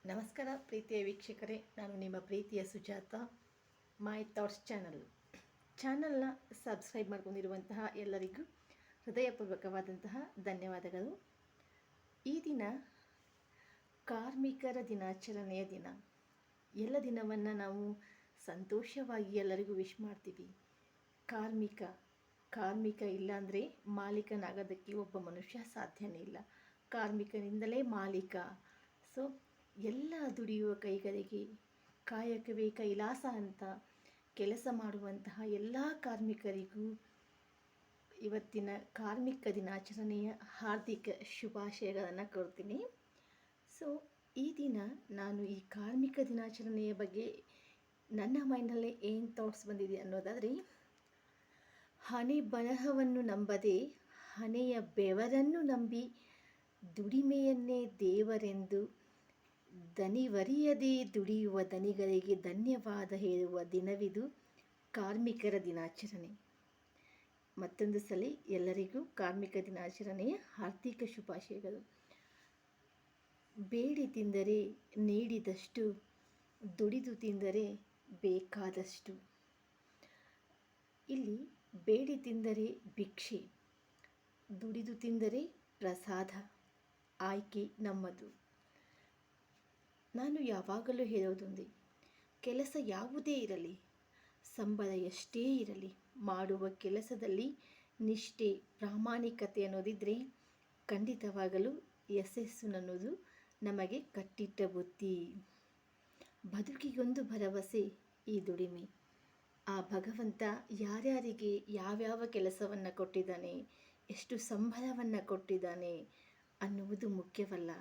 ನಮಸ್ಕಾರ ಪ್ರೀತಿಯ ವೀಕ್ಷಕರೇ, ನಾನು ನಿಮ್ಮ ಪ್ರೀತಿಯ ಸುಜಾತ. ಮೈ ಥಾಟ್ಸ್ ಚಾನಲ್ನ ಸಬ್ಸ್ಕ್ರೈಬ್ ಮಾಡ್ಕೊಂಡಿರುವಂತಹ ಎಲ್ಲರಿಗೂ ಹೃದಯಪೂರ್ವಕವಾದಂತಹ ಧನ್ಯವಾದಗಳು. ಈ ದಿನ ಕಾರ್ಮಿಕರ ದಿನಾಚರಣೆಯ ದಿನ. ಎಲ್ಲ ದಿನವನ್ನು ನಾವು ಸಂತೋಷವಾಗಿ ಎಲ್ಲರಿಗೂ ವಿಶ್ ಮಾಡ್ತೀವಿ. ಕಾರ್ಮಿಕ ಇಲ್ಲಾಂದರೆ ಮಾಲೀಕನಾಗೋದಕ್ಕೆ ಒಬ್ಬ ಮನುಷ್ಯ ಸಾಧ್ಯನೇ ಇಲ್ಲ. ಕಾರ್ಮಿಕನಿಂದಲೇ ಮಾಲೀಕ. ಸೊ ಎಲ್ಲ ದುಡಿಯುವ ಕೈಗಳಿಗೆ ಕಾಯಕವೇ ಕೈಲಾಸ ಅಂತ ಕೆಲಸ ಮಾಡುವಂತಹ ಎಲ್ಲ ಕಾರ್ಮಿಕರಿಗೂ ಇವತ್ತಿನ ಕಾರ್ಮಿಕ ದಿನಾಚರಣೆಯ ಹಾರ್ದಿಕ ಶುಭಾಶಯಗಳನ್ನು ಕೊಡ್ತೀನಿ. ಸೊ ಈ ದಿನ ನಾನು ಈ ಕಾರ್ಮಿಕ ದಿನಾಚರಣೆಯ ಬಗ್ಗೆ ನನ್ನ ಮೈಂಡಲ್ಲೇ ಏನು ಥಾಟ್ಸ್ ಬಂದಿದೆ ಅನ್ನೋದಾದರೆ, ಹಣೆ ಬರಹವನ್ನು ನಂಬದೆ ಹಣೆಯ ಬೆವರನ್ನು ನಂಬಿ ದುಡಿಮೆಯನ್ನೇ ದೇವರೆಂದು ದನಿವರಿಯದೇ ದುಡಿಯುವ ದನಿಗಳಿಗೆ ಧನ್ಯವಾದ ಹೇಳುವ ದಿನವಿದು ಕಾರ್ಮಿಕರ ದಿನಾಚರಣೆ. ಮತ್ತೊಂದು ಸಲ ಎಲ್ಲರಿಗೂ ಕಾರ್ಮಿಕ ದಿನಾಚರಣೆಯ ಹಾರ್ದಿಕ ಶುಭಾಶಯಗಳು. ಬೇಡಿ ತಿಂದರೆ ನೀಡಿದಷ್ಟು, ದುಡಿದು ತಿಂದರೆ ಬೇಕಾದಷ್ಟು. ಇಲ್ಲಿ ಬೇಡಿ ತಿಂದರೆ ಭಿಕ್ಷೆ, ದುಡಿದು ತಿಂದರೆ ಪ್ರಸಾದ. ಆಯ್ಕೆ ನಮ್ಮದು. ನಾನು ಯಾವಾಗಲೂ ಹೇಳೋದೊಂದೇ, ಕೆಲಸ ಯಾವುದೇ ಇರಲಿ, ಸಂಬಳ ಎಷ್ಟೇ ಇರಲಿ, ಮಾಡುವ ಕೆಲಸದಲ್ಲಿ ನಿಷ್ಠೆ ಪ್ರಾಮಾಣಿಕತೆ ಅನ್ನೋದಿದ್ದರೆ ಖಂಡಿತವಾಗಲೂ ಯಶಸ್ಸು ಅನ್ನೋದು ನಮಗೆ ಕಟ್ಟಿಟ್ಟ ಬುತ್ತಿ. ಬದುಕಿಗೊಂದು ಭರವಸೆ ಈ ದುಡಿಮೆ. ಆ ಭಗವಂತ ಯಾರ್ಯಾರಿಗೆ ಯಾವ್ಯಾವ ಕೆಲಸವನ್ನು ಕೊಟ್ಟಿದ್ದಾನೆ, ಎಷ್ಟು ಸಂಬಳವನ್ನು ಕೊಟ್ಟಿದ್ದಾನೆ ಅನ್ನುವುದು ಮುಖ್ಯವಲ್ಲ.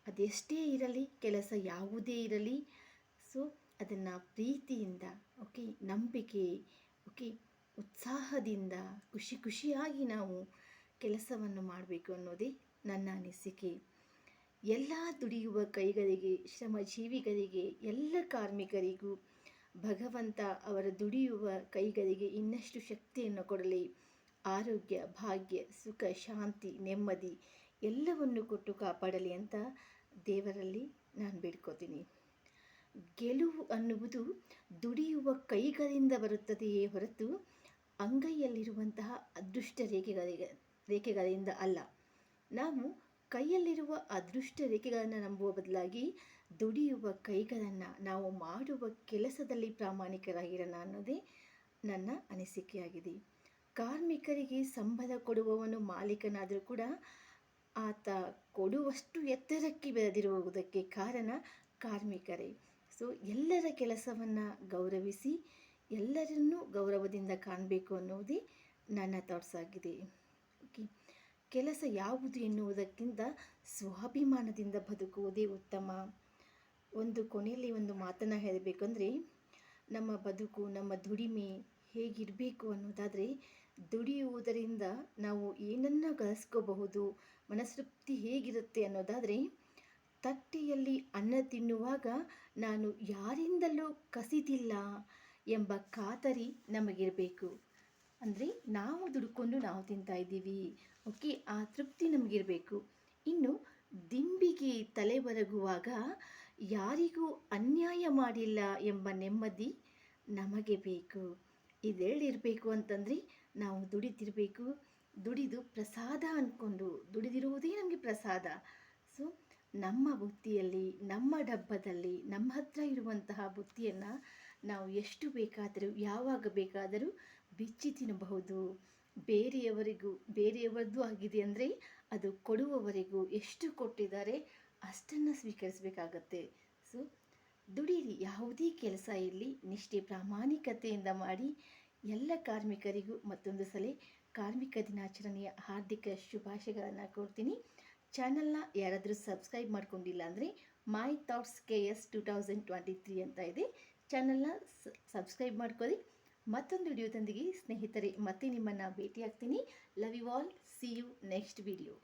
ಅದೆಷ್ಟೇ ಇರಲಿ, ಕೆಲಸ ಯಾವುದೇ ಇರಲಿ, ಸೊ ಅದನ್ನು ಪ್ರೀತಿಯಿಂದ, ನಂಬಿಕೆ, ಉತ್ಸಾಹದಿಂದ, ಖುಷಿಯಾಗಿ ನಾವು ಕೆಲಸವನ್ನು ಮಾಡಬೇಕು ಅನ್ನೋದೇ ನನ್ನ ಅನಿಸಿಕೆ. ಎಲ್ಲ ದುಡಿಯುವ ಕೈಗಳಿಗೆ, ಶ್ರಮಜೀವಿಗಳಿಗೆ, ಎಲ್ಲ ಕಾರ್ಮಿಕರಿಗೂ ಭಗವಂತ ಅವರ ದುಡಿಯುವ ಕೈಗಳಿಗೆ ಇನ್ನಷ್ಟು ಶಕ್ತಿಯನ್ನು ಕೊಡಲಿ. ಆರೋಗ್ಯ, ಭಾಗ್ಯ, ಸುಖ, ಶಾಂತಿ, ನೆಮ್ಮದಿ ಎಲ್ಲವನ್ನು ಕೊಟ್ಟು ಕಾಪಾಡಲಿ ಅಂತ ದೇವರಲ್ಲಿ ನಾನು ಬೇಡ್ಕೋತೀನಿ. ಗೆಲುವು ಅನ್ನುವುದು ದುಡಿಯುವ ಕೈಗಳಿಂದ ಬರುತ್ತದೆಯೇ ಹೊರತು ಅಂಗೈಯಲ್ಲಿರುವಂತಹ ಅದೃಷ್ಟ ರೇಖೆಗಳಿಂದ ಅಲ್ಲ. ನಾವು ಕೈಯಲ್ಲಿರುವ ಅದೃಷ್ಟ ರೇಖೆಗಳನ್ನು ನಂಬುವ ಬದಲಾಗಿ ದುಡಿಯುವ ಕೈಗಳನ್ನು, ನಾವು ಮಾಡುವ ಕೆಲಸದಲ್ಲಿ ಪ್ರಾಮಾಣಿಕರಾಗಿರೋಣ ಅನ್ನೋದೇ ನನ್ನ ಅನಿಸಿಕೆಯಾಗಿದೆ. ಕಾರ್ಮಿಕರಿಗೆ ಸಂಬಳ ಕೊಡುವವನು ಮಾಲೀಕನಾದರೂ ಕೂಡ ಆತ ಕೊಡುವಷ್ಟು ಎತ್ತರಕ್ಕೆ ಬೆಳೆದಿರುವುದಕ್ಕೆ ಕಾರಣ ಕಾರ್ಮಿಕರೇ. ಸೊ ಎಲ್ಲರ ಕೆಲಸವನ್ನು ಗೌರವಿಸಿ, ಎಲ್ಲರನ್ನೂ ಗೌರವದಿಂದ ಕಾಣಬೇಕು ಅನ್ನುವುದೇ ನನ್ನ ಥಾಟ್ಸ್ ಆಗಿದೆ. ಕೆಲಸ ಯಾವುದು ಎನ್ನುವುದಕ್ಕಿಂತ ಸ್ವಾಭಿಮಾನದಿಂದ ಬದುಕುವುದೇ ಉತ್ತಮ. ಕೊನೆಯಲ್ಲಿ ಒಂದು ಮಾತನ್ನು ಹೇಳಬೇಕಂದ್ರೆ, ನಮ್ಮ ಬದುಕು, ನಮ್ಮ ದುಡಿಮೆ ಹೇಗಿರಬೇಕು ಅನ್ನೋದಾದರೆ, ದುಡಿಯುವುದರಿಂದ ನಾವು ಏನನ್ನು ಗಳಿಸ್ಕೋಬಹುದು, ಮನಸ್ತೃಪ್ತಿ ಹೇಗಿರುತ್ತೆ ಅನ್ನೋದಾದರೆ, ತಟ್ಟೆಯಲ್ಲಿ ಅನ್ನ ತಿನ್ನುವಾಗ ನಾನು ಯಾರಿಂದಲೂ ಕಸಿದಿಲ್ಲ ಎಂಬ ಖಾತರಿ ನಮಗಿರಬೇಕು. ಅಂದರೆ ನಾವು ದುಡ್ಕೊಂಡು ನಾವು ತಿಂತಾ ಇದ್ದೀವಿ, ಆ ತೃಪ್ತಿ ನಮಗಿರಬೇಕು. ಇನ್ನು ದಿಂಬಿಗೆ ತಲೆ ಬರಗುವಾಗ ಯಾರಿಗೂ ಅನ್ಯಾಯ ಮಾಡಿಲ್ಲ ಎಂಬ ನೆಮ್ಮದಿ ನಮಗೆ ಬೇಕು. ಇದೆರಡಿರಬೇಕು ಅಂತಂದರೆ ನಾವು ದುಡಿದಿರಬೇಕು. ದುಡಿದು ಪ್ರಸಾದ ಅಂದ್ಕೊಂಡು ದುಡಿದಿರುವುದೇ ನಮಗೆ ಪ್ರಸಾದ. ಸೊ ನಮ್ಮ ಬುತ್ತಿಯಲ್ಲಿ, ನಮ್ಮ ಡಬ್ಬದಲ್ಲಿ, ನಮ್ಮ ಹತ್ರ ಇರುವಂತಹ ಬುತ್ತಿಯನ್ನು ನಾವು ಎಷ್ಟು ಬೇಕಾದರೂ, ಯಾವಾಗ ಬೇಕಾದರೂ ಬಿಚ್ಚಿ ತಿನ್ನಬಹುದು. ಬೇರೆಯವರದ್ದು ಆಗಿದೆ ಅಂದರೆ ಅದು ಕೊಡುವವರೆಗೂ ಎಷ್ಟು ಕೊಟ್ಟಿದ್ದಾರೆ ಅಷ್ಟನ್ನು ಸ್ವೀಕರಿಸಬೇಕಾಗತ್ತೆ. ಸೊ ದುಡೀರಿ, ಯಾವುದೇ ಕೆಲಸ ಇರಲಿ ನಿಷ್ಠೆ ಪ್ರಾಮಾಣಿಕತೆಯಿಂದ ಮಾಡಿ. ಎಲ್ಲ ಕಾರ್ಮಿಕರಿಗೂ ಮತ್ತೊಂದು ಸಲ ಕಾರ್ಮಿಕ ದಿನಾಚರಣೆಯ ಹಾರ್ದಿಕ ಶುಭಾಶಯಗಳನ್ನು ಕೊಡ್ತೀನಿ. ಚಾನಲ್ನ ಯಾರಾದರೂ ಸಬ್ಸ್ಕ್ರೈಬ್ ಮಾಡ್ಕೊಂಡಿಲ್ಲ ಅಂದರೆ ಮೈ ಥಾಟ್ಸ್ KS 2023 ಅಂತ ಇದೆ. ಚಾನಲ್ನ ಸಬ್ಸ್ಕ್ರೈಬ್ ಮಾಡ್ಕೊಳ್ಳಿ. ಮತ್ತೊಂದು ವಿಡಿಯೋದೊಂದಿಗೆ ಸ್ನೇಹಿತರೆ ಮತ್ತೆ ನಿಮ್ಮನ್ನು ಭೇಟಿಯಾಗ್ತೀನಿ. Love you all. See you next video.